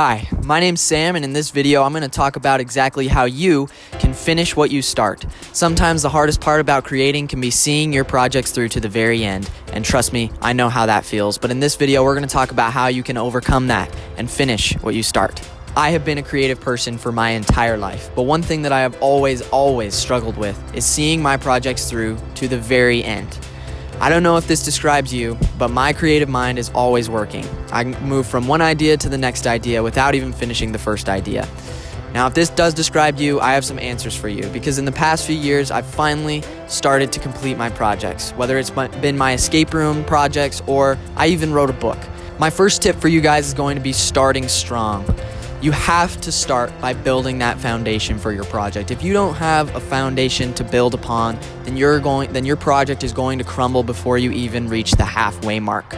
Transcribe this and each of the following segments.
Hi, my name's Sam, and in this video I'm going to talk about exactly how you can finish what you start. Sometimes the hardest part about creating can be seeing your projects through to the very end, and trust me, I know how that feels, but in this video we're going to talk about how you can overcome that and finish what you start. I have been a creative person for my entire life, but one thing that I have always struggled with is seeing my projects through to the very end. I don't know if this describes you, but my creative mind is always working. I move from one idea to the next idea without even finishing the first idea. Now, if this does describe you, I have some answers for you, because in the past few years, I've finally started to complete my projects, whether it's been my escape room projects or I even wrote a book. My first tip for you guys is going to be starting strong. You have to start by building that foundation for your project. If you don't have a foundation to build upon, then your project is going to crumble before you even reach the halfway mark.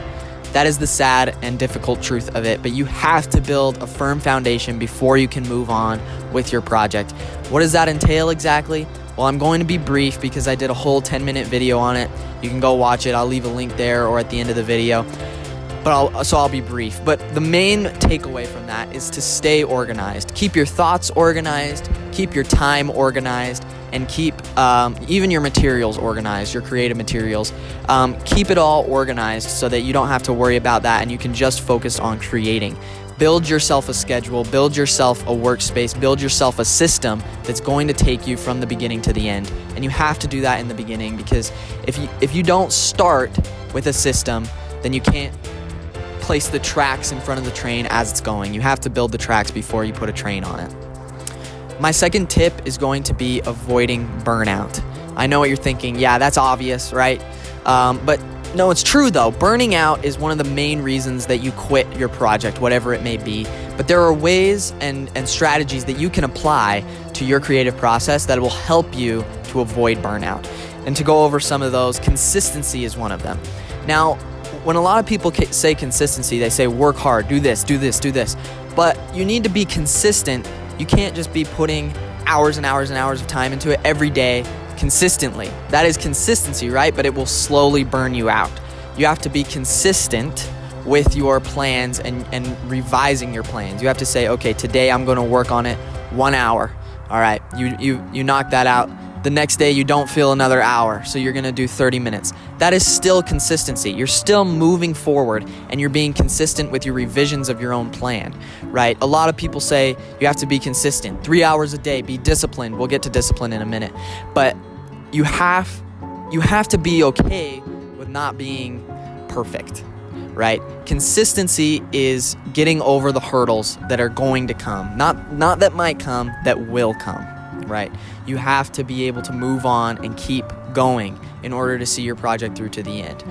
That is the sad and difficult truth of it, but you have to build a firm foundation before you can move on with your project. What does that entail exactly? Well, I'm going to be brief because I did a whole 10-minute video on it. You can go watch it. I'll leave a link there or at the end of the video. So I'll be brief. But the main takeaway from that is to stay organized. Keep your thoughts organized, keep your time organized, and keep even your materials organized, your creative materials. Keep it all organized so that you don't have to worry about that and you can just focus on creating. Build yourself a schedule, build yourself a workspace, build yourself a system that's going to take you from the beginning to the end. And you have to do that in the beginning, because if you don't start with a system, then you can't place the tracks in front of the train as it's going. You have to build the tracks before you put a train on it. My second tip is going to be avoiding burnout. I know what you're thinking. Yeah, that's obvious, right? But no, it's true though. Burning out is one of the main reasons that you quit your project, whatever it may be. But there are ways and strategies that you can apply to your creative process that will help you to avoid burnout. And to go over some of those, consistency is one of them. Now, when a lot of people say consistency, they say work hard, do this, do this, do this. But you need to be consistent. You can't just be putting hours and hours and hours of time into it every day consistently. That is consistency, right? But it will slowly burn you out. You have to be consistent with your plans and revising your plans. You have to say, okay, today I'm going to work on it 1 hour. All right, you knock that out. The next day you don't feel another hour, so you're gonna do 30 minutes. That is still consistency. You're still moving forward and you're being consistent with your revisions of your own plan, right? A lot of people say you have to be consistent. 3 hours a day, be disciplined. We'll get to discipline in a minute. But you have to be okay with not being perfect, right? Consistency is getting over the hurdles that are going to come. Not that might come, that will come. Right? You have to be able to move on and keep going in order to see your project through to the end.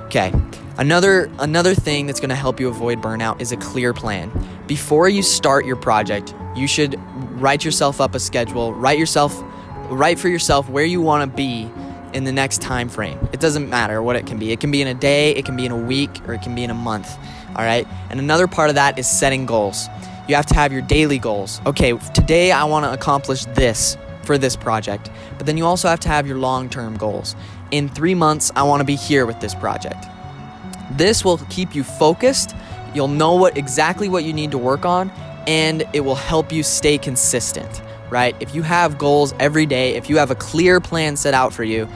Okay, another thing that's going to help you avoid burnout is a clear plan. Before you start your project, you should write yourself up a schedule, write for yourself where you want to be in the next time frame. It doesn't matter what it can be. It can be in a day, it can be in a week, or it can be in a month. All right? And another part of that is setting goals. You have to have your daily goals. Okay, today I want to accomplish this for this project. But then you also have to have your long-term goals. In 3 months, I want to be here with this project. This will keep you focused. You'll know exactly what you need to work on, and it will help you stay consistent, right? If you have goals every day, if you have a clear plan set out for you,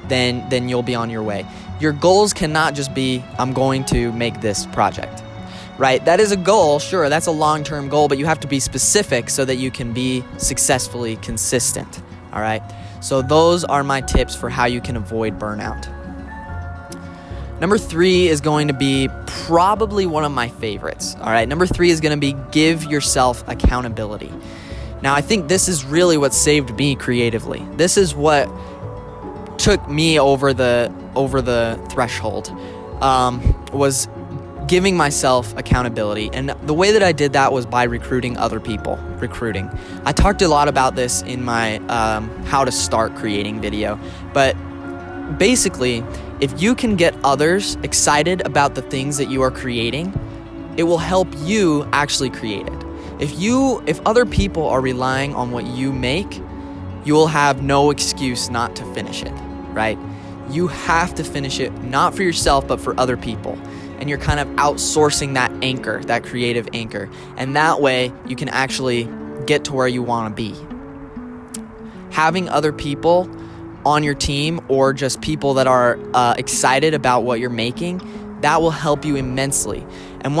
then you'll be on your way. Your goals cannot just be, I'm going to make this project. Right? That is a goal, sure, that's a long-term goal, but you have to be specific so that you can be successfully consistent, all right? So those are my tips for how you can avoid burnout. Number 3 is going to be probably one of my favorites, all right? Number 3 is going to be give yourself accountability. Now, I think this is really what saved me creatively. This is what took me over the threshold, was giving myself accountability. And the way that I did that was by recruiting other people. I talked a lot about this in my how to start creating video. But basically, if you can get others excited about the things that you are creating, it will help you actually create it. If other people are relying on what you make, you will have no excuse not to finish it, right? You have to finish it, not for yourself, but for other people. and you're kind of outsourcing that anchor, that creative anchor. And that way you can actually get to where you want to be. Having other people on your team, or just people that are excited about what you're making, that will help you immensely. And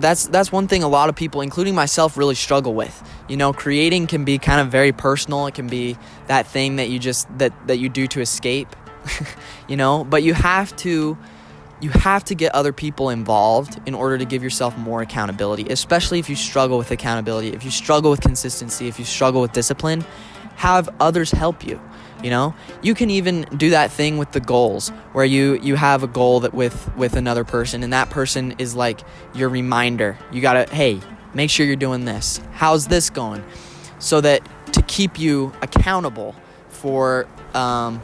that's one thing a lot of people, including myself, really struggle with. Creating can be kind of very personal. It can be that thing that you just that you do to escape, but you have to get other people involved in order to give yourself more accountability, especially if you struggle with accountability, if you struggle with consistency, if you struggle with discipline. Have others help you. You can even do that thing with the goals, where you have a goal that with another person, and that person is like your reminder. You gotta, hey, make sure you're doing this. How's this going? So that to keep you accountable for the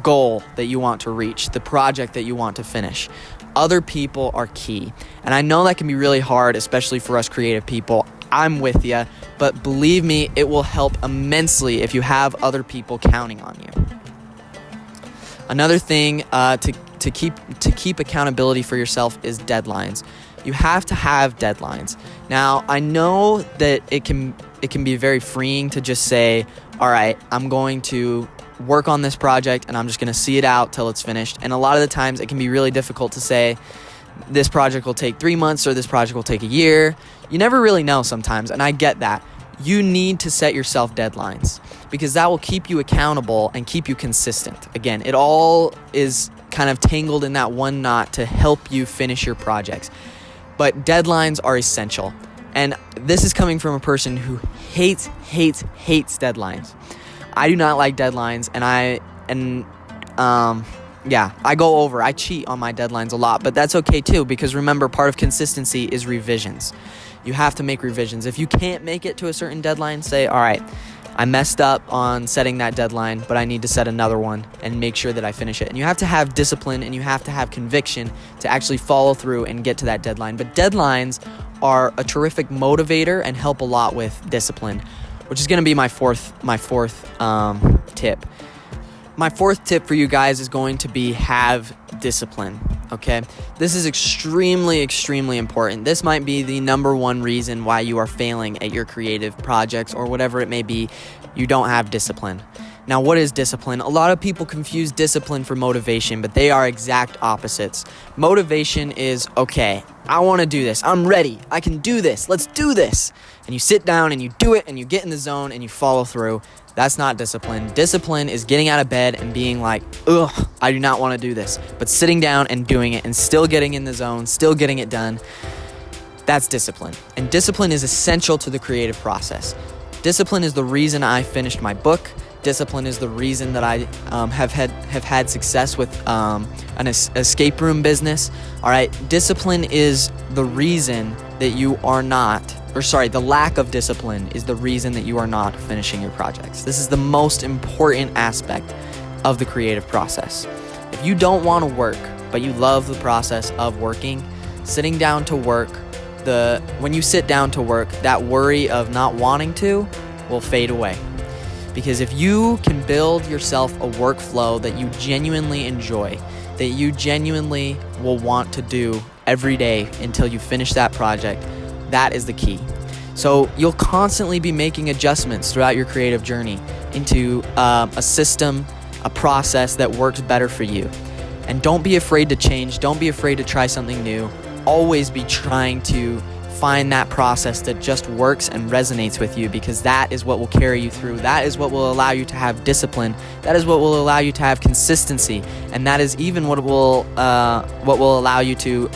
goal that you want to reach, the project that you want to finish. Other people are key. And I know that can be really hard, especially for us creative people. I'm with you, but believe me, it will help immensely if you have other people counting on you. Another thing to keep accountability for yourself is deadlines. You have to have deadlines. Now, I know that it can be very freeing to just say, all right, I'm going to work on this project and I'm just going to see it out till it's finished. And a lot of the times it can be really difficult to say, this project will take 3 months or this project will take a year. You never really know sometimes, and I get that. You need to set yourself deadlines because that will keep you accountable and keep you consistent. Again, it all is kind of tangled in that one knot to help you finish your projects. But deadlines are essential. And this is coming from a person who hates deadlines. I do not like deadlines, I cheat on my deadlines a lot, but that's okay too, because remember, part of consistency is revisions. You have to make revisions. If you can't make it to a certain deadline, say, all right, I messed up on setting that deadline, but I need to set another one and make sure that I finish it. And you have to have discipline and you have to have conviction to actually follow through and get to that deadline. But deadlines are a terrific motivator and help a lot with discipline, which is going to be my fourth tip. My fourth tip for you guys is going to be have discipline, okay? This is extremely important. This might be the number one reason why you are failing at your creative projects or whatever it may be. You don't have discipline. Now, what is discipline? A lot of people confuse discipline for motivation, but they are exact opposites. Motivation is, okay, I want to do this. I'm ready. I can do this. Let's do this. And you sit down and you do it and you get in the zone and you follow through. That's not discipline. Discipline is getting out of bed and being like, ugh, I do not want to do this. But sitting down and doing it and still getting in the zone, still getting it done. That's discipline. And discipline is essential to the creative process. Discipline is the reason I finished my book. Discipline is the reason that I have had success with an escape room business. All right, discipline is the reason that you are not, the lack of discipline is the reason that you are not finishing your projects. This is the most important aspect of the creative process. If you don't want to work, but you love the process of working, sitting down to work, when you sit down to work, that worry of not wanting to will fade away. Because if you can build yourself a workflow that you genuinely enjoy, that you genuinely will want to do every day until you finish that project, that is the key. So you'll constantly be making adjustments throughout your creative journey into a system, a process that works better for you. And don't be afraid to change. Don't be afraid to try something new. Always be trying to find that process that just works and resonates with you, because that is what will carry you through. That is what will allow you to have discipline. That is what will allow you to have consistency. And that is even what will allow you to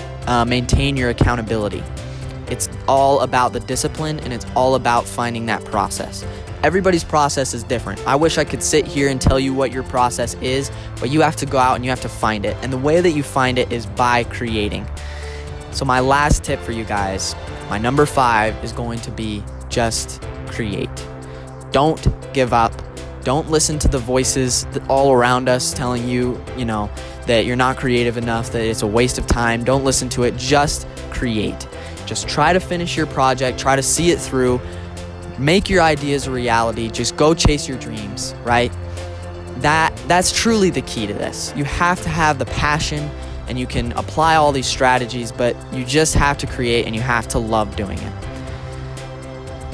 maintain your accountability. It's all about the discipline, and it's all about finding that process. Everybody's process is different. I wish I could sit here and tell you what your process is, but you have to go out and you have to find it. And the way that you find it is by creating. So my last tip for you guys, my number 5, is going to be just create. Don't give up. Don't listen to the voices all around us telling you, that you're not creative enough, that it's a waste of time. Don't listen to it. Just create. Just try to finish your project. Try to see it through. Make your ideas a reality. Just go chase your dreams, right? That's truly the key to this. You have to have the passion. and you can apply all these strategies, but you just have to create and you have to love doing it.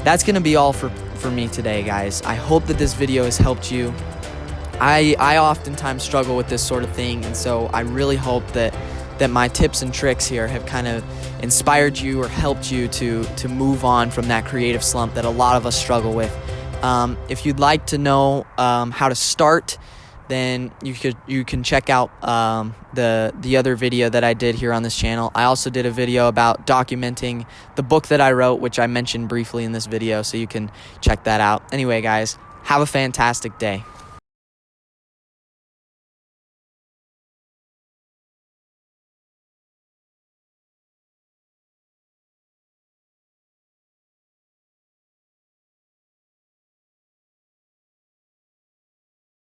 That's going to be all for me today, guys. I hope that this video has helped you. I oftentimes struggle with this sort of thing, and so I really hope that my tips and tricks here have kind of inspired you or helped you to move on from that creative slump that a lot of us struggle with. If you'd like to know how to start, then you can check out the other video that I did here on this channel. I also did a video about documenting the book that I wrote, which I mentioned briefly in this video, so you can check that out. Anyway, guys, have a fantastic day.